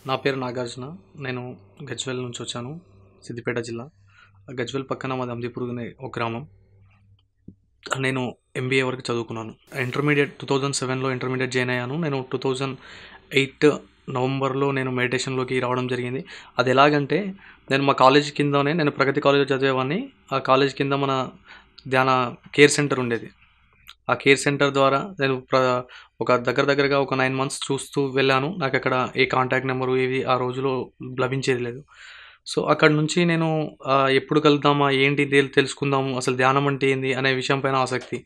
నా పేరు నాగార్జున. నేను గజ్వేల్ నుంచి వచ్చాను. సిద్దిపేట జిల్లా. గజ్వేల్ పక్కన మాది అమ్దిపూర్ అనే ఒక గ్రామం. నేను ఎంబీఏ వరకు చదువుకున్నాను. ఇంటర్మీడియట్ 2007లో ఇంటర్మీడియట్ జాయిన్ అయ్యాను. నేను 2008 నవంబర్లో నేను మెడిటేషన్లోకి రావడం జరిగింది. అది ఎలాగంటే, నేను మా కాలేజ్ కిందనే, నేను ప్రగతి కాలేజ్లో చదివేవాడిని. ఆ కాలేజ్ కింద మన ధ్యాన కేర్ సెంటర్ ఉండేది. ఆ కేర్ సెంటర్ ద్వారా నేను ఒక దగ్గరగా ఒక 9 మంత్స్ చూస్తూ వెళ్ళాను. నాకు అక్కడ ఏ కాంటాక్ట్ నెంబరు ఏవి ఆ రోజులో లభించేది లేదు. సో అక్కడి నుంచి నేను ఎప్పుడు కలుద్దామా, ఏంటి తెలుసుకుందాము, అసలు ధ్యానం అంటే ఏంది అనే విషయం పైన ఆసక్తి,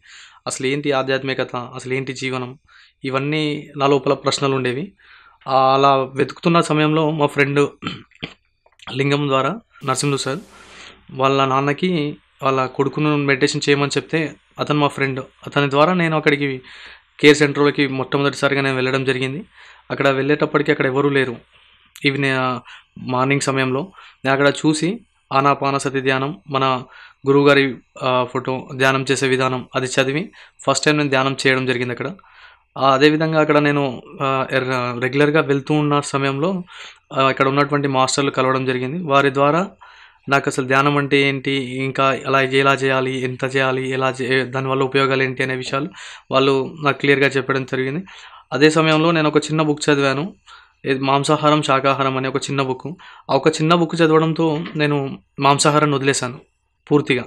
అసలు ఏంటి ఆధ్యాత్మికత, అసలు ఏంటి జీవనం, ఇవన్నీ నా లోపల ప్రశ్నలు ఉండేవి. అలా వెతుకుతున్న సమయంలో మా ఫ్రెండ్ లింగం ద్వారా, నరసింహులు సార్ వాళ్ళ నాన్నకి వాళ్ళ కొడుకును మెడిటేషన్ చేయమని చెప్తే, అతను మా ఫ్రెండ్, అతని ద్వారా నేను అక్కడికి కేర్ సెంటర్లోకి మొట్టమొదటిసారిగా నేను వెళ్ళడం జరిగింది. అక్కడ వెళ్ళేటప్పటికి అక్కడ ఎవరూ లేరు. ఈవినింగ్ మార్నింగ్ సమయంలో నేను అక్కడ చూసి ఆనాపానసతి ధ్యానం, మన గురువుగారి ఫోటో, ధ్యానం చేసే విధానం అది చదివి ఫస్ట్ టైం నేను ధ్యానం చేయడం జరిగింది అక్కడ. అదేవిధంగా అక్కడ నేను రెగ్యులర్గా వెళ్తూ ఉన్న సమయంలో ఇక్కడ ఉన్నటువంటి మాస్టర్లు కలవడం జరిగింది. వారి ద్వారా నాకు అసలు ధ్యానం అంటే ఏంటి, ఇంకా ఎలా చేయాలి, ఎంత చేయాలి, దానివల్ల ఉపయోగాలు ఏంటి అనే విషయాలు వాళ్ళు నాకు క్లియర్గా చెప్పడం జరిగింది. అదే సమయంలో నేను ఒక చిన్న బుక్ చదివాను, మాంసాహారం శాకాహారం అనే ఒక చిన్న బుక్. ఆ ఒక చిన్న బుక్ చదవడంతో నేను మాంసాహారాన్ని వదిలేశాను పూర్తిగా.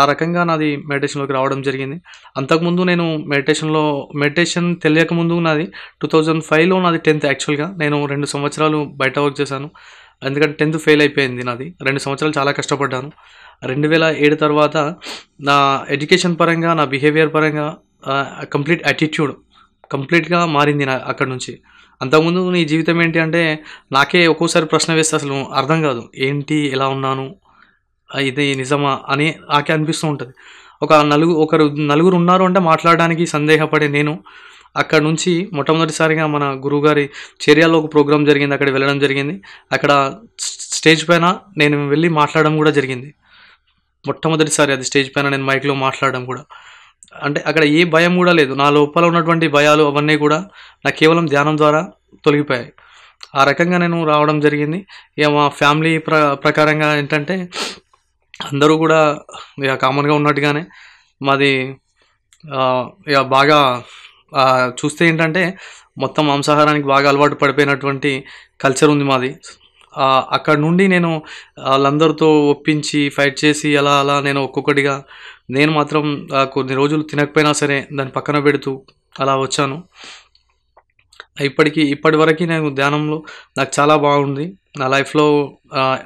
ఆ రకంగా నాది మెడిటేషన్లోకి రావడం జరిగింది. అంతకుముందు నేను మెడిటేషన్ తెలియకముందు నాది 2005లో నాది 10th. యాక్చువల్గా నేను 2 సంవత్సరాలు బయట వర్క్ చేశాను. ఎందుకంటే 10th ఫెయిల్ అయిపోయింది నాది. 2 సంవత్సరాలు చాలా కష్టపడ్డాను. 2007 తర్వాత నా ఎడ్యుకేషన్ పరంగా, నా బిహేవియర్ పరంగా కంప్లీట్ యాటిట్యూడ్ కంప్లీట్గా మారింది అక్కడి నుంచి. అంతకుముందు నీ జీవితం ఏంటి అంటే, నాకే ఒక్కోసారి ప్రశ్న వేస్తే అసలు అర్థం కాదు, ఏంటి, ఎలా ఉన్నాను, ఇది నిజమా అని నాకే అనిపిస్తూ ఉంటుంది. నలుగురు ఉన్నారు అంటే మాట్లాడడానికి సందేహపడే నేను అక్కడ నుంచి మొట్టమొదటిసారిగా మన గురువుగారి చర్యలో ఒక ప్రోగ్రాం జరిగింది, అక్కడ వెళ్ళడం జరిగింది. అక్కడ స్టేజ్ పైన నేను వెళ్ళి మాట్లాడడం కూడా జరిగింది. మొట్టమొదటిసారి అది స్టేజ్ పైన నేను మైక్లో మాట్లాడడం కూడా. అంటే అక్కడ ఏ భయం కూడా లేదు. నా లోపల ఉన్నటువంటి భయాలు అవన్నీ కూడా నాకు కేవలం ధ్యానం ద్వారా తొలగిపోయాయి. ఆ రకంగా నేను రావడం జరిగింది. ఇక మా ఫ్యామిలీ ప్రకారంగా ఏంటంటే, అందరూ కూడా ఇక కామన్గా ఉన్నట్టుగానే మాది ఇక బాగా చూస్తే ఏంటంటే, మొత్తం మాంసాహారానికి బాగా అలవాటు పడిపోయినటువంటి కల్చర్ ఉంది మాది. అక్కడ నుండి నేను వాళ్ళందరితో ఒప్పించి ఫైట్ చేసి అలా నేను ఒక్కొక్కటిగా నేను మాత్రం కొన్ని రోజులు తినకపోయినా సరే దాన్ని పక్కన పెడుతూ అలా వచ్చాను. ఇప్పటి వరకు నేను ధ్యానంలో నాకు చాలా బాగుంది. నా లైఫ్లో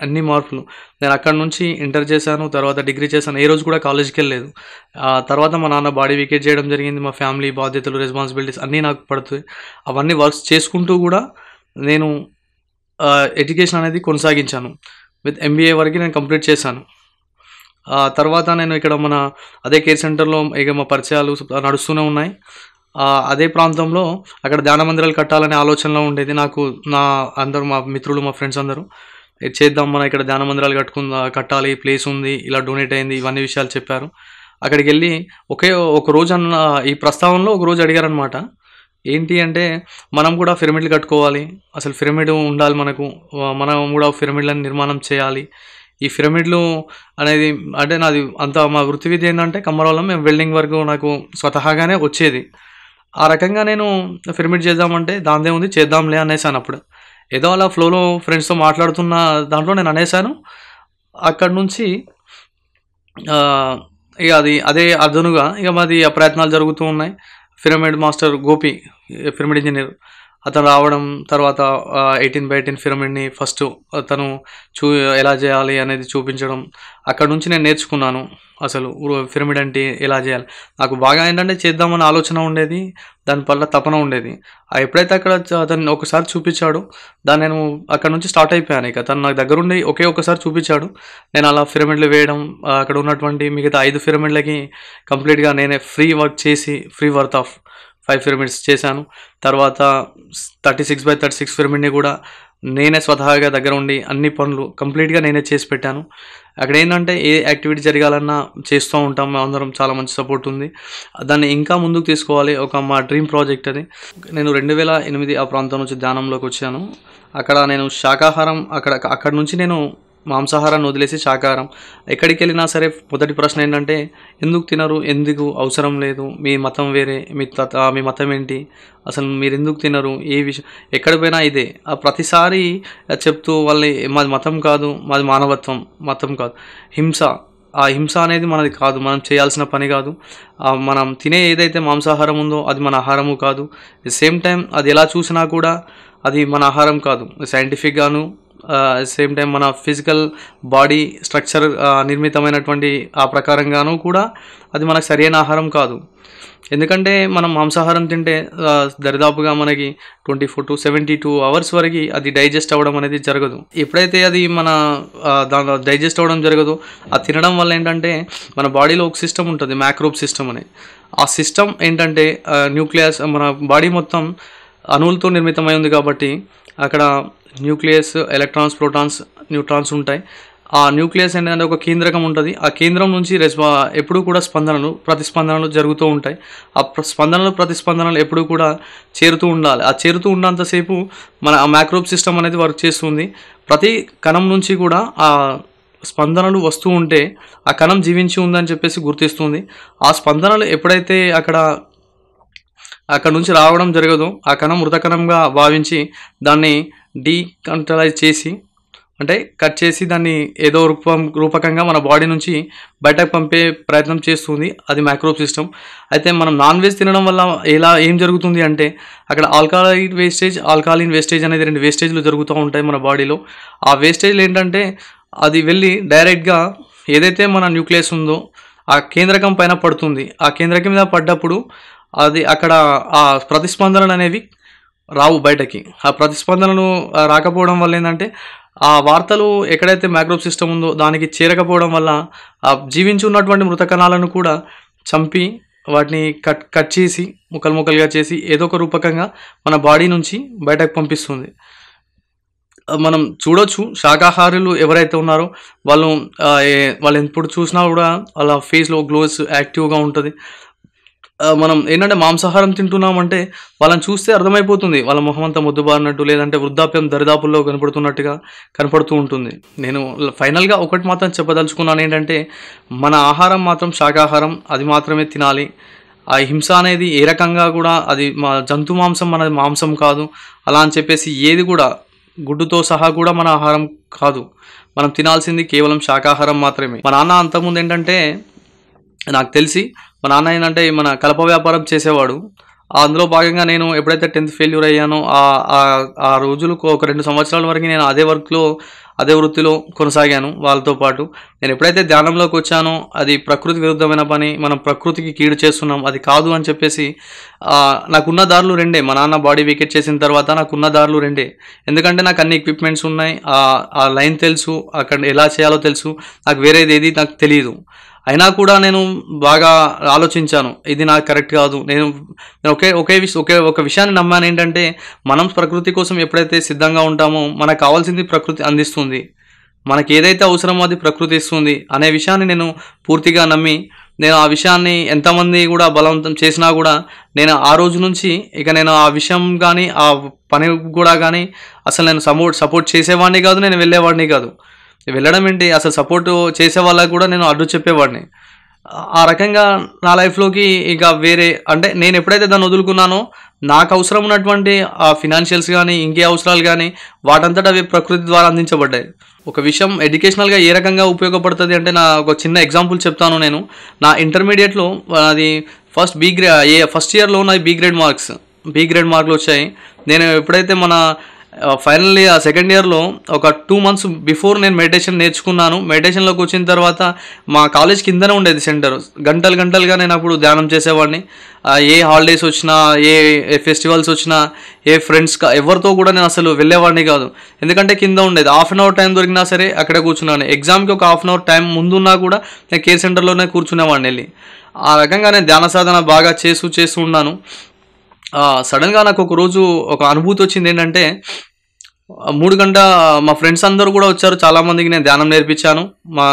అన్ని మార్పులు. నేను అక్కడి నుంచి ఇంటర్ చేశాను, తర్వాత డిగ్రీ చేశాను. ఏ రోజు కూడా కాలేజ్కి వెళ్ళలేదు. తర్వాత మా నాన్న బాడీ వికెట్ చేయడం జరిగింది. మా ఫ్యామిలీ బాధ్యతలు, రెస్పాన్సిబిలిటీస్ అన్నీ నాకు పడుతాయి. అవన్నీ వర్క్స్ చేసుకుంటూ కూడా నేను ఎడ్యుకేషన్ అనేది కొనసాగించాను. విత్ ఎంబీఏ వరకు నేను కంప్లీట్ చేశాను. తర్వాత నేను ఇక్కడ మన అదే కేర్ సెంటర్లో ఇక మా పరిచయాలు నడుస్తూనే ఉన్నాయి. అదే ప్రాంతంలో అక్కడ ధ్యాన మందిరాలు కట్టాలనే ఆలోచనలో ఉండేది నాకు. మా మిత్రులు, మా ఫ్రెండ్స్ అందరూ చేద్దాం, మనం ఇక్కడ ధ్యాన మందిరాలు కట్టాలి, ప్లేస్ ఉంది, ఇలా డొనేట్ అయింది, ఇవన్నీ విషయాలు చెప్పారు. అక్కడికి వెళ్ళి ఒక రోజు ఈ ప్రస్తావనలో ఒక రోజు అడిగారనమాట. ఏంటి అంటే, మనం కూడా పిరమిడ్లు కట్టుకోవాలి, అసలు పిరమిడ్ ఉండాలి మనకు, మనం కూడా పిరమిడ్లను నిర్మాణం చేయాలి. ఈ పిరమిడ్లు అనేది అంటే నాది అంత మా వృత్తి విద్య ఏంటంటే కమ్మరోళ్ళం, మేము వెల్డింగ్ వరకు నాకు స్వతహాగానే వచ్చేది. ఆ రకంగా నేను పిరమిడ్ చేద్దామంటే దాందే ఉంది, చేద్దాంలే అనేసాను. అప్పుడు ఏదో అలా ఫ్లోలో ఫ్రెండ్స్తో మాట్లాడుతున్న దాంట్లో నేను అనేసాను. అక్కడి నుంచి ఇక అదే అదనుగా ఇక మాది ప్రయత్నాలు జరుగుతూ ఉన్నాయి. Pyramid master Gopi, pyramid engineer, అతను రావడం, తర్వాత 18x18 పిరమిడ్ని ఫస్ట్ తను ఎలా చేయాలి అనేది చూపించడం. అక్కడ నుంచి నేను నేర్చుకున్నాను అసలు పిరమిడ్ అంటే ఎలా చేయాలి. నాకు బాగా ఏంటంటే చేద్దామన్న ఆలోచన ఉండేది, దాని పట్ల తపన ఉండేది. ఎప్పుడైతే అక్కడ అతను ఒకసారి చూపించాడో దాన్ని నేను అక్కడ నుంచి స్టార్ట్ అయిపోయాను. ఇక తను నాకు దగ్గరుండి ఒకసారి చూపించాడు. నేను అలా పిరమిడ్లు వేయడం, అక్కడ ఉన్నటువంటి మిగతా 5 పిరమిడ్లకి కంప్లీట్గా నేనే ఫ్రీ వర్క్ చేసి ఫ్రీ వర్త్ ఆఫ్ 5 పిరమిడ్స్ చేశాను. తర్వాత 36x36 పిరమిడ్ని కూడా నేనే స్వతహాగా దగ్గర ఉండి అన్ని పనులు కంప్లీట్గా నేనే చేసి పెట్టాను. అక్కడ ఏంటంటే ఏ యాక్టివిటీ జరగాలన్నా చేస్తూ ఉంటాం. మేము అందరం చాలా మంచి సపోర్ట్ ఉంది. దాన్ని ఇంకా ముందుకు తీసుకోవాలి. మా డ్రీమ్ ప్రాజెక్ట్ అది. నేను 2008 ఆ ప్రాంతం నుంచి ధ్యానంలోకి వచ్చాను. అక్కడ నేను శాకాహారం అక్కడ నుంచి నేను మాంసాహారాన్ని వదిలేసి శాకాహారం. ఎక్కడికి వెళ్ళినా సరే మొదటి ప్రశ్న ఏంటంటే ఎందుకు తినరు, ఎందుకు అవసరం లేదు, మీ మతం వేరే, మీ మతం ఏంటి, అసలు మీరు ఎందుకు తినరు, ఏ విషయం ఎక్కడ పోయినా ఇదే. ప్రతిసారి చెప్తూ వాళ్ళని మాది మతం కాదు, మాది మానవత్వం, మతం కాదు, హింస. ఆ హింస అనేది మనది కాదు, మనం చేయాల్సిన పని కాదు. మనం తినే ఏదైతే మాంసాహారం ఉందో అది మన ఆహారము కాదు. సేమ్ టైం అది ఎలా చూసినా కూడా అది మన ఆహారం కాదు. సైంటిఫిక్గాను సేమ్ టైం మన ఫిజికల్ బాడీ స్ట్రక్చర్ నిర్మితమైనటువంటి ఆ ప్రకారంగాను కూడా అది మనకు సరైన ఆహారం కాదు. ఎందుకంటే మనం మాంసాహారం తింటే దరిదాపుగా మనకి 24 to 72 hours వరకు అది డైజెస్ట్ అవ్వడం అనేది జరగదు. ఎప్పుడైతే అది మన దాని డైజెస్ట్ అవ్వడం జరగదో అది తినడం వల్ల ఏంటంటే మన బాడీలో ఒక సిస్టమ్ ఉంటుంది, మ్యాక్రోబ్ సిస్టమ్ అని. ఆ సిస్టమ్ ఏంటంటే న్యూక్లియస్, మన బాడీ మొత్తం అణువులతో నిర్మితమై ఉంది కాబట్టి అక్కడ న్యూక్లియస్, ఎలక్ట్రాన్స్, ప్రోటాన్స్, న్యూట్రాన్స్ ఉంటాయి. ఆ న్యూక్లియస్ ఏంటంటే ఒక కేంద్రకం ఉంటుంది. ఆ కేంద్రం నుంచి ఎప్పుడూ కూడా ప్రతిస్పందనలు జరుగుతూ ఉంటాయి. ఆ ప్రతిస్పందనలు ఎప్పుడూ కూడా చేరుతూ ఉండాలి. ఆ చేరుతూ ఉన్నంతసేపు మన ఆ మ్యాక్రోబ్ సిస్టమ్ అనేది వర్క్ చేస్తుంది. ప్రతి కణం నుంచి కూడా ఆ స్పందనలు వస్తూ ఉంటే ఆ కణం జీవించి ఉందని చెప్పేసి గుర్తిస్తుంది. ఆ స్పందనలు ఎప్పుడైతే అక్కడ నుంచి రావడం జరగదు, ఆ కణం మృత కణంగా భావించి దాన్ని డీకంట్రలైజ్ చేసి, అంటే కట్ చేసి దాన్ని ఏదో రూపకంగా మన బాడీ నుంచి బయటకు పంపే ప్రయత్నం చేస్తుంది. అది మైక్రోబ్ సిస్టమ్. అయితే మనం నాన్ వెజ్ తినడం వల్ల ఏం జరుగుతుంది అంటే అక్కడ ఆల్కలైన్ వేస్టేజ్ అనేది 2 వేస్టేజ్లు జరుగుతూ ఉంటాయి మన బాడీలో. ఆ వేస్టేజ్లు ఏంటంటే అది వెళ్ళి డైరెక్ట్గా ఏదైతే మన న్యూక్లియస్ ఉందో ఆ కేంద్రకం పైన పడుతుంది. ఆ కేంద్రకం మీద పడ్డప్పుడు అది అక్కడ ఆ ప్రతిస్పందనలు అనేవి రావు బయటకి. ఆ ప్రతిస్పందనలు రాకపోవడం వల్ల ఏంటంటే ఆ వార్తలు ఎక్కడైతే మైక్రోబ్ సిస్టమ్ ఉందో దానికి చేరకపోవడం వల్ల ఆ జీవించి ఉన్నటువంటి మృత కణాలను కూడా చంపి వాటిని కట్ చేసి ముక్కలుగా చేసి ఏదో ఒక రూపకంగా మన బాడీ నుంచి బయటకు పంపిస్తుంది. మనం చూడొచ్చు, శాకాహారులు ఎవరైతే ఉన్నారో వాళ్ళు ఎప్పుడు చూసినా కూడా వాళ్ళ ఫేస్లో గ్లోస్ యాక్టివ్గా ఉంటుంది. మనం ఏంటంటే మాంసాహారం తింటున్నామంటే వాళ్ళని చూస్తే అర్థమైపోతుంది వాళ్ళ మొహం అంతా మొద్దుబారినట్టు, లేదంటే వృద్ధాప్యం దరిదాపుల్లో కనపడుతూ ఉంటుంది. నేను ఫైనల్గా ఒకటి మాత్రం చెప్పదలుచుకున్నాను ఏంటంటే మన ఆహారం మాత్రం శాకాహారం, అది మాత్రమే తినాలి. ఆ హింస అనేది ఏ రకంగా కూడా అది మా జంతు మాంసం మనది మాంసం కాదు అలా అని చెప్పేసి ఏది కూడా గుడ్డుతో సహా కూడా మన ఆహారం కాదు. మనం తినాల్సింది కేవలం శాకాహారం మాత్రమే. మా నాన్న అంతకుముందు ఏంటంటే నాకు తెలిసి మా నాన్న ఏంటంటే మన కలప వ్యాపారం చేసేవాడు. అందులో భాగంగా నేను ఎప్పుడైతే 10th ఫెయిల్యూర్ అయ్యానో ఆ రోజులకు ఒక 2 సంవత్సరాల వరకు నేను అదే వృత్తిలో కొనసాగాను వాళ్ళతో పాటు. నేను ఎప్పుడైతే ధ్యానంలోకి వచ్చానో అది ప్రకృతి విరుద్ధమైన పని, మనం ప్రకృతికి కీడు చేస్తున్నాం, అది కాదు అని చెప్పేసి నాకున్న దారులు 2. మా నాన్న బాడీ వికెట్ చేసిన తర్వాత నాకున్న దారులు 2. ఎందుకంటే నాకు అన్ని ఎక్విప్మెంట్స్ ఉన్నాయి, ఆ లైన్ తెలుసు, అక్కడ ఎలా చేయాలో తెలుసు, నాకు వేరేది ఏది నాకు తెలియదు. అయినా కూడా నేను బాగా ఆలోచించాను, ఇది నాకు కరెక్ట్ కాదు. నేను ఒక విషయాన్ని నమ్మాను ఏంటంటే మనం ప్రకృతి కోసం ఎప్పుడైతే సిద్ధంగా ఉంటామో మనకు కావాల్సింది ప్రకృతి అందిస్తుంది, మనకి ఏదైతే అవసరమో అది ప్రకృతి ఇస్తుంది అనే విషయాన్ని నేను పూర్తిగా నమ్మి నేను ఆ విషయాన్ని ఎంతమంది కూడా బలవంతం చేసినా కూడా నేను ఆ రోజు నుంచి ఇక నేను ఆ విషయం కానీ ఆ పని కూడా కానీ అసలు నేను సపోర్ట్ చేసేవాడిని కాదు, నేను వెళ్ళేవాడిని కాదు. వెళ్ళడం ఏంటి, అసలు సపోర్ట్ చేసే వాళ్ళకి కూడా నేను అడ్డు చెప్పేవాడిని. ఆ రకంగా నా లైఫ్లోకి ఇక వేరే అంటే నేను ఎప్పుడైతే దాన్ని వదులుకున్నానో నాకు అవసరం ఉన్నటువంటి ఆ ఫినాన్షియల్స్ కానీ ఇంకే అవసరాలు కానీ వాటంతటా అవి ప్రకృతి ద్వారా అందించబడ్డాయి. ఒక విషయం ఎడ్యుకేషనల్గా ఏ రకంగా ఉపయోగపడుతుంది అంటే నా ఒక చిన్న ఎగ్జాంపుల్ చెప్తాను. నేను నా ఇంటర్మీడియట్లో అది ఫస్ట్ ఇయర్లో నాది బి గ్రేడ్ మార్కులు వచ్చాయి. నేను ఎప్పుడైతే ఫైనల్లీ ఆ సెకండ్ ఇయర్లో ఒక 2 months బిఫోర్ నేను మెడిటేషన్ నేర్చుకున్నాను. మెడిటేషన్లోకి వచ్చిన తర్వాత మా కాలేజ్ కిందనే ఉండేది సెంటర్. గంటలుగా నేను అప్పుడు ధ్యానం చేసేవాడిని. ఏ హాలిడేస్ వచ్చినా, ఏ ఫెస్టివల్స్ వచ్చినా, ఏ ఫ్రెండ్స్ ఎవరితో కూడా నేను అసలు వెళ్ళేవాడిని కాదు. ఎందుకంటే కింద ఉండేది. 1/2 hour టైం దొరికినా సరే అక్కడే కూర్చున్నాను. ఎగ్జామ్కి ఒక 1/2 hour టైం ముందున్నా కూడా నేను కేర్ సెంటర్లోనే కూర్చునేవాడిని వెళ్ళి. ఆ రకంగా నేను ధ్యాన సాధన బాగా చేస్తూ ఉన్నాను. సడన్గా నాకు ఒక రోజు ఒక అనుభూతి వచ్చింది ఏంటంటే 3 గంట మా ఫ్రెండ్స్ అందరూ కూడా వచ్చారు. చాలామందికి నేను ధ్యానం నేర్పించాను మా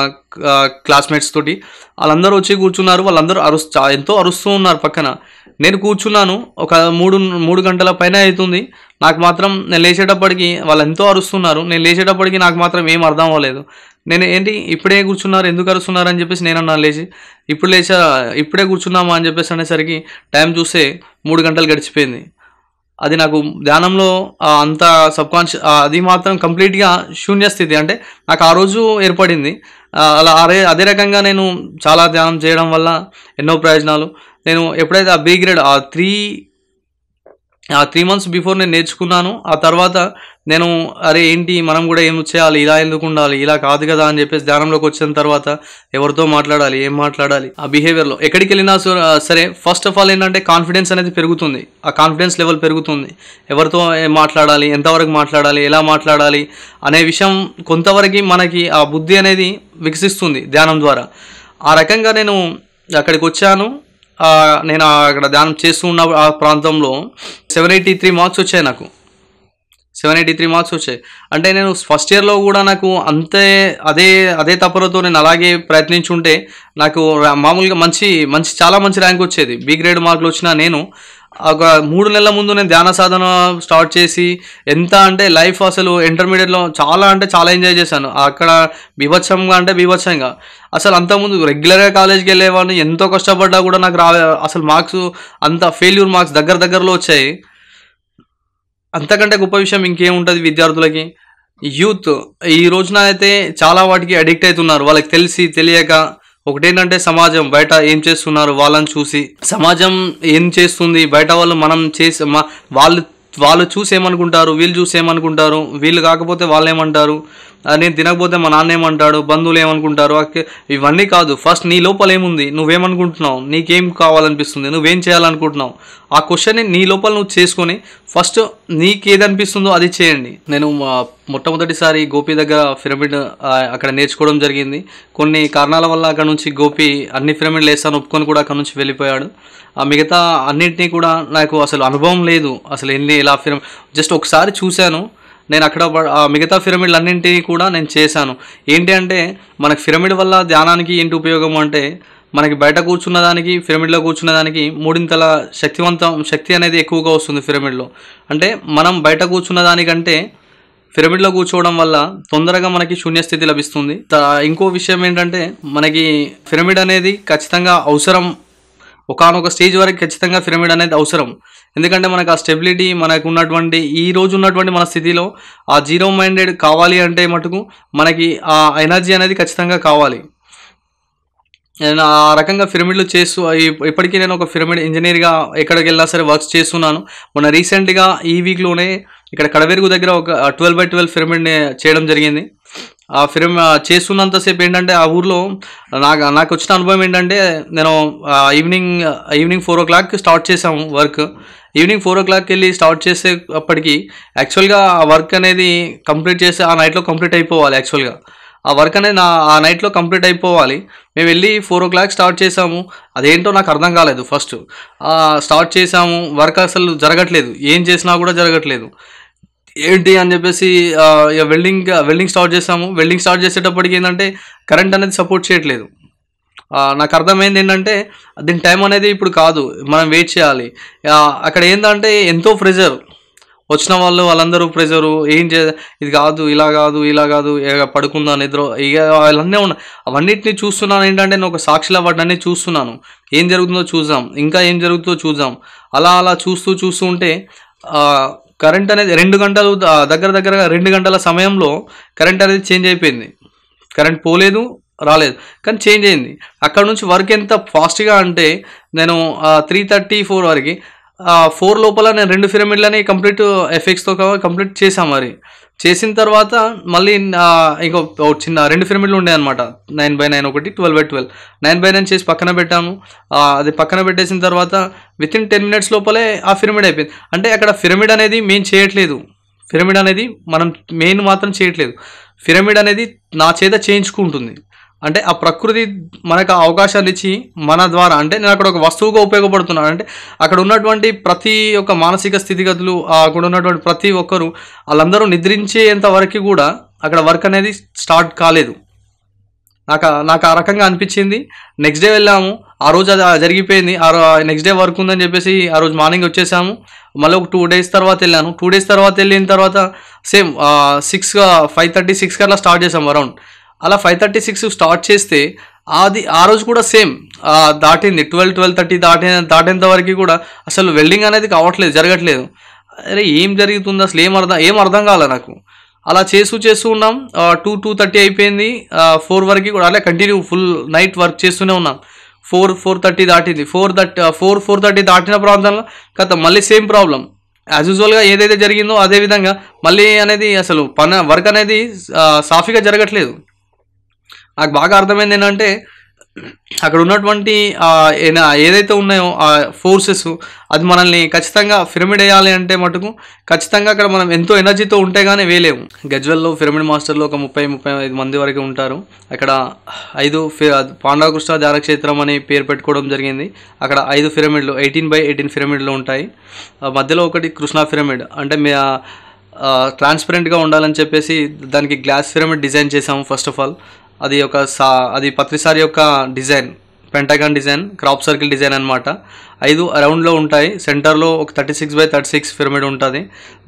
క్లాస్మేట్స్ తోటి. వాళ్ళందరూ వచ్చి కూర్చున్నారు. వాళ్ళందరూ ఎంతో అరుస్తూ ఉన్నారు పక్కన. నేను కూర్చున్నాను. ఒక 3 గంటల పైన అవుతుంది. నాకు మాత్రం నేను లేచేటప్పటికి వాళ్ళు ఎంతో అరుస్తున్నారు. నేను లేచేటప్పటికి నాకు మాత్రం ఏం అర్థం అవ్వలేదు. నేను ఏంటి ఇప్పుడే కూర్చున్నారు, ఎందుకు అరుస్తున్నారు అని చెప్పేసి నేను అన్నా లేచి. ఇప్పుడే కూర్చున్నామా అని చెప్పేసి అనేసరికి టైం చూస్తే 3 గంటలు గడిచిపోయింది. అది నాకు ధ్యానంలో అంత సబ్కాన్షియస్ అది మాత్రం కంప్లీట్గా శూన్య స్థితి అంటే నాకు ఆ రోజు ఏర్పడింది. అలా అదే రకంగా నేను చాలా ధ్యానం చేయడం వల్ల ఎన్నో ప్రయోజనాలు. నేను ఎప్పుడైతే ఆ బి గ్రేడ్ ఆ 3 మంత్స్ బిఫోర్ నేను నేర్చుకున్నాను. ఆ తర్వాత నేను అరే ఏంటి మనం కూడా ఏం చేయాలి, ఇలా ఎందుకు ఉండాలి, ఇలా కాదు కదా అని చెప్పేసి ధ్యానంలోకి వచ్చిన తర్వాత ఎవరితో మాట్లాడాలి, ఏం మాట్లాడాలి, ఆ బిహేవియర్లో ఎక్కడికి వెళ్ళినా సరే ఫస్ట్ ఆఫ్ ఆల్ ఏంటంటే కాన్ఫిడెన్స్ అనేది పెరుగుతుంది. ఆ కాన్ఫిడెన్స్ లెవెల్ పెరుగుతుంది. ఎవరితో ఏం మాట్లాడాలి, ఎంతవరకు మాట్లాడాలి, ఎలా మాట్లాడాలి అనే విషయం కొంతవరకు మనకి ఆ బుద్ధి అనేది వికసిస్తుంది ధ్యానం ద్వారా. ఆ రకంగా నేను అక్కడికి వచ్చాను. నేను అక్కడ ధ్యానం చేస్తూ ఉన్న ఆ ప్రాంతంలో 783 మార్క్స్ వచ్చాయి. నాకు 783 మార్క్స్ వచ్చాయి. అంటే నేను ఫస్ట్ ఇయర్లో కూడా నాకు అదే తపనతో నేను అలాగే ప్రయత్నించుంటే నాకు మామూలుగా చాలా మంచి ర్యాంక్ వచ్చేది. బి గ్రేడ్ మార్కులు వచ్చినా నేను ఒక 3 నెలల ముందు నేను ధ్యాన సాధన స్టార్ట్ చేసి ఎంత అంటే లైఫ్ అసలు ఇంటర్మీడియట్లో చాలా ఎంజాయ్ చేశాను. అక్కడ బీభత్సంగా అసలు అంతకుముందు రెగ్యులర్గా కాలేజ్కి వెళ్ళేవాడిని. ఎంతో కష్టపడ్డా కూడా నాకు అసలు మార్క్స్ అంత ఫెయిల్యూర్ మార్క్స్ దగ్గరలో వచ్చాయి. అంతకంటే గొప్ప విషయం ఇంకేముంటుంది విద్యార్థులకి. యూత్ ఈ రోజున అయితే చాలా వాటికి అడిక్ట్ అవుతున్నారు. వాళ్ళకి తెలియక ఒకటేంటంటే సమాజం బయట ఏం చేస్తున్నారు వాళ్ళని చూసి, సమాజం ఏం చేస్తుంది బయట వాళ్ళు మనం చేసి వాళ్ళు చూసి ఏమనుకుంటారు, వీళ్ళు చూసి ఏమనుకుంటారు, వీళ్ళు కాకపోతే వాళ్ళు ఏమంటారు, నేను తినకపోతే మా నాన్న ఏమంటాడు, బంధువులు ఏమనుకుంటారు, ఇవన్నీ కాదు. ఫస్ట్ నీ లోపల ఏముంది, నువ్వేమనుకుంటున్నావు, నీకేం కావాలనిపిస్తుంది, నువ్వేం చేయాలనుకుంటున్నావు, ఆ క్వశ్చన్ని నీ లోపల నువ్వు చేసుకొని ఫస్ట్ నీకేదనిపిస్తుందో అది చేయండి. నేను మొట్టమొదటిసారి గోపి దగ్గర పిరమిడ్ అక్కడ నేర్చుకోవడం జరిగింది. కొన్ని కారణాల వల్ల అక్కడ నుంచి గోపి అన్ని పిరమిడ్లు వేస్తాను ఒప్పుకొని కూడా అక్కడ నుంచి వెళ్ళిపోయాడు. ఆ మిగతా అన్నింటినీ కూడా నాకు అసలు అనుభవం లేదు. అసలు ఇలా జస్ట్ ఒకసారి చూశాను. నేను అక్కడ మిగతా పిరమిడ్లు అన్నింటినీ కూడా నేను చేశాను. ఏంటి అంటే మనకు పిరమిడ్ వల్ల ధ్యానానికి ఏంటి ఉపయోగం అంటే మనకి బయట కూర్చున్నదానికి పిరమిడ్లో కూర్చున్నదానికి 3 శక్తి అనేది ఎక్కువగా వస్తుంది పిరమిడ్లో. అంటే మనం బయట కూర్చున్న దానికంటే పిరమిడ్లో కూర్చోవడం వల్ల తొందరగా మనకి శూన్యస్థితి లభిస్తుంది. ఇంకో విషయం ఏంటంటే మనకి పిరమిడ్ అనేది ఖచ్చితంగా అవసరం. ఒకానొక స్టేజ్ వరకు ఖచ్చితంగా పిరమిడ్ అనేది అవసరం. ఎందుకంటే మనకు ఆ స్టెబిలిటీ మనకు ఉన్నటువంటి ఈ రోజు ఉన్నటువంటి మన స్థితిలో ఆ జీరో మైండెడ్ కావాలి అంటే మటుకు మనకి ఆ ఎనర్జీ అనేది ఖచ్చితంగా కావాలి. నేను ఆ రకంగా పిరమిడ్లు ఇప్పటికీ నేను ఒక పిరమిడ్ ఇంజనీర్గా ఎక్కడికి వెళ్ళినా సరే వర్క్స్ చేస్తున్నాను. మొన్న రీసెంట్గా ఈ వీక్లోనే ఇక్కడ కడవెరుగు దగ్గర ఒక 12x12 పిరమిడ్ని చేయడం జరిగింది. ఆ చేస్తున్నంతసేపు ఏంటంటే ఆ ఊర్లో నాకు వచ్చిన అనుభవం ఏంటంటే నేను ఈవినింగ్ 4 o'clock స్టార్ట్ చేసాము వర్క్. ఈవినింగ్ 4 o'clock వెళ్ళి స్టార్ట్ చేసేప్పటికి యాక్చువల్గా ఆ వర్క్ అనేది కంప్లీట్ చేసి ఆ నైట్లో కంప్లీట్ అయిపోవాలి. యాక్చువల్గా ఆ వర్క్ అనేది ఆ నైట్లో కంప్లీట్ అయిపోవాలి. మేము వెళ్ళి 4 o'clock స్టార్ట్ చేసాము. అదేంటో నాకు అర్థం కాలేదు. ఫస్ట్ స్టార్ట్ చేసాము, వర్క్ అసలు జరగట్లేదు, ఏం చేసినా కూడా జరగట్లేదు. ఏంటి అని చెప్పేసి వెల్డింగ్ స్టార్ట్ చేసాము. వెల్డింగ్ స్టార్ట్ చేసేటప్పటికి ఏంటంటే కరెంట్ అనేది సపోర్ట్ చేయట్లేదు. నాకు అర్థమైంది ఏంటంటే దీని టైం అనేది ఇప్పుడు కాదు, మనం వెయిట్ చేయాలి. అక్కడ ఏంటంటే ఎంతో ప్రెజర్, వచ్చిన వాళ్ళందరూ ప్రెజరు, ఇది కాదు, ఇలా కాదు, పడుకుందా నిద్ర, ఇక వాళ్ళన్నీ ఉన్నాయి. అవన్నిటిని చూస్తున్నాను. ఏంటంటే నేను ఒక సాక్షిలా వాటిని చూస్తున్నాను. ఏం జరుగుతుందో చూద్దాం, ఇంకా ఏం జరుగుతుందో చూద్దాం. అలా చూస్తూ ఉంటే కరెంట్ అనేది 2 గంటలు దగ్గర 2 గంటల సమయంలో కరెంట్ అనేది చేంజ్ అయిపోయింది. కరెంట్ పోలేదు, రాలేదు, కానీ చేంజ్ అయింది. అక్కడ నుంచి వర్క్ ఎంత ఫాస్ట్గా అంటే నేను 3:34 వరకు 4 లోపల నేను 2 పిరమిడ్లని కంప్లీట్ ఎఫెక్ట్స్తో కంప్లీట్ చేసాం. మరి చేసిన తర్వాత మళ్ళీ ఇంకో చిన్న 2 పిరమిడ్లు ఉండే అనమాట. 9x9 ఒకటి, 12x12. 9x9 చేసి పక్కన పెట్టాము. అది పక్కన పెట్టేసిన తర్వాత వితిన్ 10 minutes లోపలే ఆ పిరమిడ్ అయిపోయింది. అంటే అక్కడ పిరమిడ్ అనేది మేము చేయట్లేదు, పిరమిడ్ అనేది మనం మాత్రం చేయట్లేదు, పిరమిడ్ అనేది నా చేత చేయించుకుంటుంది. అంటే ఆ ప్రకృతి మనకు ఆ అవకాశాన్ని ఇచ్చి మన ద్వారా అంటే నేను అక్కడ ఒక వస్తువుగా ఉపయోగపడుతున్నాను. అంటే అక్కడ ఉన్నటువంటి ప్రతి ఒక్క మానసిక స్థితిగతులు, అక్కడ ఉన్నటువంటి ప్రతి ఒక్కరు వాళ్ళందరూ నిద్రించేంత వరకు కూడా అక్కడ వర్క్ అనేది స్టార్ట్ కాలేదు. నాకు ఆ రకంగా అనిపించింది. నెక్స్ట్ డే వెళ్ళాము, ఆ రోజు అది జరిగిపోయింది. నెక్స్ట్ డే వర్క్ ఉందని చెప్పేసి ఆ రోజు మార్నింగ్ వచ్చేసాము. మళ్ళీ ఒక 2 days తర్వాత వెళ్ళాను. 2 days తర్వాత వెళ్ళిన తర్వాత సేమ్ 5:30, 6 అట్లా స్టార్ట్ చేసాము అరౌండ్. అలా 5:36 స్టార్ట్ చేస్తే ఆ రోజు కూడా సేమ్ దాటింది 12:30 దాటేంత వరకు కూడా అసలు వెల్డింగ్ అనేది కావట్లేదు, జరగట్లేదు. అరే ఏం జరుగుతుంది అసలు ఏం అర్థం కాలే నాకు. అలా చేస్తూ ఉన్నాం. 2:30 అయిపోయింది. 4 వరకు కూడా అలా కంటిన్యూ ఫుల్ నైట్ వర్క్ చేస్తూనే ఉన్నాం. 4:30 దాటింది. 4:30 దాటిన ప్రాంతంలో మళ్ళీ సేమ్ ప్రాబ్లం. యాజ్ యూజువల్గా ఏదైతే జరిగిందో అదే విధంగా మళ్ళీ అనేది అసలు వర్క్ అనేది సాఫీగా జరగట్లేదు. నాకు బాగా అర్థమైంది ఏంటంటే అక్కడ ఉన్నటువంటి ఏదైతే ఉన్నాయో ఆ ఫోర్సెస్ అది మనల్ని ఖచ్చితంగా పిరమిడ్ వేయాలి అంటే మటుకు ఖచ్చితంగా అక్కడ మనం ఎంతో ఎనర్జీతో ఉంటే కానీ వేయలేము. గజ్వెల్లో పిరమిడ్ మాస్టర్లు ఒక 30-35 మంది వరకు ఉంటారు. అక్కడ 5 పాండవకృష్ణ ధ్యానక్షేత్రం అని పేరు పెట్టుకోవడం జరిగింది. అక్కడ 5 పిరమిడ్లు 18x18 పిరమిడ్లు ఉంటాయి. మధ్యలో ఒకటి కృష్ణా పిరమిడ్, అంటే ట్రాన్స్పరెంట్గా ఉండాలని చెప్పేసి దానికి గ్లాస్ పిరమిడ్ డిజైన్ చేసాము. ఫస్ట్ ఆఫ్ ఆల్ అది పత్రిసారి యొక్క design, pentagon design, crop circle design అనమాట. 5 అరౌండ్లో ఉంటాయి. సెంటర్లో ఒక 36x36 పిరమిడ్ ఉంటుంది.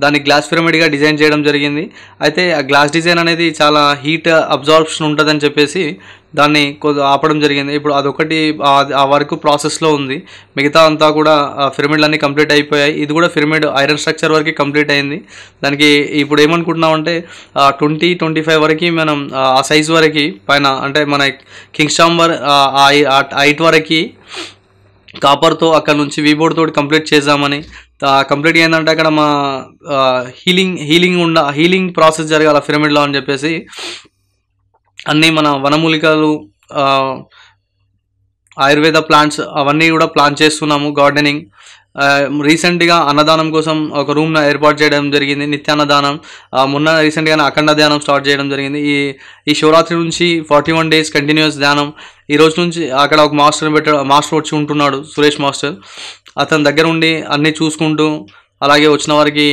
దాన్ని గ్లాస్ పిరమిడ్గా డిజైన్ చేయడం జరిగింది. అయితే ఆ గ్లాస్ డిజైన్ అనేది చాలా హీట్ అబ్జార్ప్షన్ ఉంటుందని చెప్పేసి దాన్ని ఆపడం జరిగింది. ఇప్పుడు అదొకటి ఆ వర్క్ ప్రాసెస్లో ఉంది. మిగతా అంతా కూడా పిరమిడ్లన్నీ కంప్లీట్ అయిపోయాయి. ఇది కూడా పిరమిడ్ ఐరన్ స్ట్రక్చర్ వరకు కంప్లీట్ అయింది. దానికి ఇప్పుడు ఏమనుకుంటున్నామంటే 20-25 వరకు మనం ఆ సైజ్ వరకు పైన అంటే మన కింగ్ చాంబర్ హైట్ వరకు కాపర్తో అక్కడ నుంచి వీబోర్డ్ తోటి కంప్లీట్ చేద్దామని. కంప్లీట్ ఏంటంటే అక్కడ మా హీలింగ్ ప్రాసెస్ జరగాల పిరమిడ్లో అని చెప్పేసి అన్నీ మన వనమూలికలు, ఆయుర్వేద ప్లాంట్స్ అవన్నీ కూడా ప్లాన్ చేస్తున్నాము. గార్డెనింగ్, రీసెంట్గా అన్నదానం కోసం ఒక రూమ్ను ఏర్పాటు చేయడం జరిగింది. నిత్యాన్నదానం, మొన్న రీసెంట్గానే అఖండ ధ్యానం స్టార్ట్ చేయడం జరిగింది. ఈ శివరాత్రి నుంచి 41 days కంటిన్యూస్ ధ్యానం. ఈ రోజు నుంచి అక్కడ ఒక మాస్టర్ వచ్చి ఉంటున్నాడు, సురేష్ మాస్టర్. అతని దగ్గర ఉండి అన్నీ చూసుకుంటూ అలాగే వచ్చిన వారికి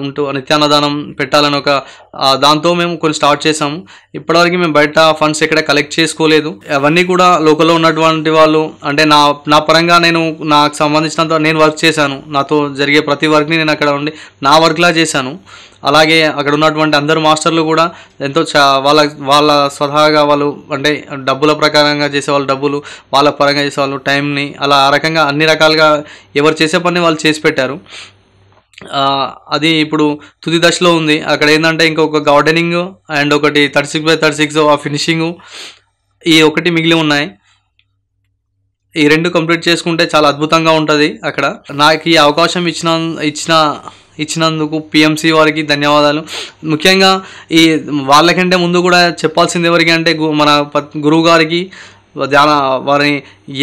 ఉంటూ నిత్యాన్నదానం పెట్టాలని ఒక దాంతో మేము కొన్ని స్టార్ట్ చేసాము. ఇప్పటివరకు మేము బయట ఫండ్స్ ఎక్కడ కలెక్ట్ చేసుకోలేదు. అవన్నీ కూడా లోకల్లో ఉన్నటువంటి వాళ్ళు అంటే నా పరంగా నాకు సంబంధించినంత నేను వర్క్ చేశాను. నాతో జరిగే ప్రతి వర్క్ని నేను అక్కడ ఉండి నా వర్క్లా చేశాను. అలాగే అక్కడ ఉన్నటువంటి అందరు మాస్టర్లు కూడా ఎంతో వాళ్ళ స్వతహాగా వాళ్ళు అంటే డబ్బుల ప్రకారంగా చేసేవాళ్ళు, డబ్బులు వాళ్ళ పరంగా చేసేవాళ్ళు, టైంని అలా ఆ రకంగా అన్ని రకాలుగా ఎవరు చేసే పని వాళ్ళు చేసి పెట్టారు. అది ఇప్పుడు తుది దశలో ఉంది. అక్కడ ఏంటంటే ఇంకొక గార్డెనింగ్ అండ్ ఒకటి 36x36 ఆ ఫినిషింగు, ఈ ఒకటి మిగిలి ఉన్నాయి. ఈ 2 కంప్లీట్ చేసుకుంటే చాలా అద్భుతంగా ఉంటుంది. అక్కడ నాకు ఈ అవకాశం ఇచ్చినందుకు పిఎంసి వారికి ధన్యవాదాలు. ముఖ్యంగా వాళ్ళకంటే ముందు కూడా చెప్పాల్సింది ఎవరికి అంటే మన గురువు గారికి వారిని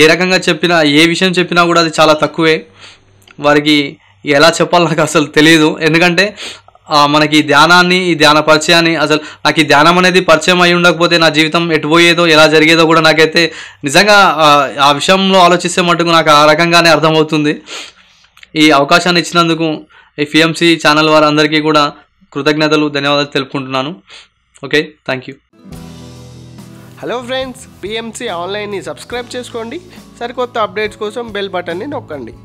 ఏ రకంగా చెప్పినా, ఏ విషయం చెప్పినా కూడా అది చాలా తక్కువే. వారికి ఎలా చెప్పాలో నాకు అసలు తెలియదు. ఎందుకంటే మనకి ఈ ధ్యాన పరిచయాన్ని అసలు నాకు ఈ ధ్యానం అనేది పరిచయం అయి ఉండకపోతే నా జీవితం ఎటుపోయేదో ఎలా జరిగేదో కూడా నాకైతే నిజంగా ఆ విషయంలో ఆలోచిస్తే మటుకు నాకు ఆ రకంగానే అర్థమవుతుంది. ఈ అవకాశాన్ని ఇచ్చినందుకు ఈ పిఎంసి ఛానల్ వారందరికీ కూడా కృతజ్ఞతలు, ధన్యవాదాలు తెలుపుకుంటున్నాను. Okay, thank you. Hello friends, PMC ఆన్లైన్ని సబ్స్క్రైబ్ చేసుకోండి. సరికొత్త అప్డేట్స్ కోసం బెల్ బటన్ని నొక్కండి.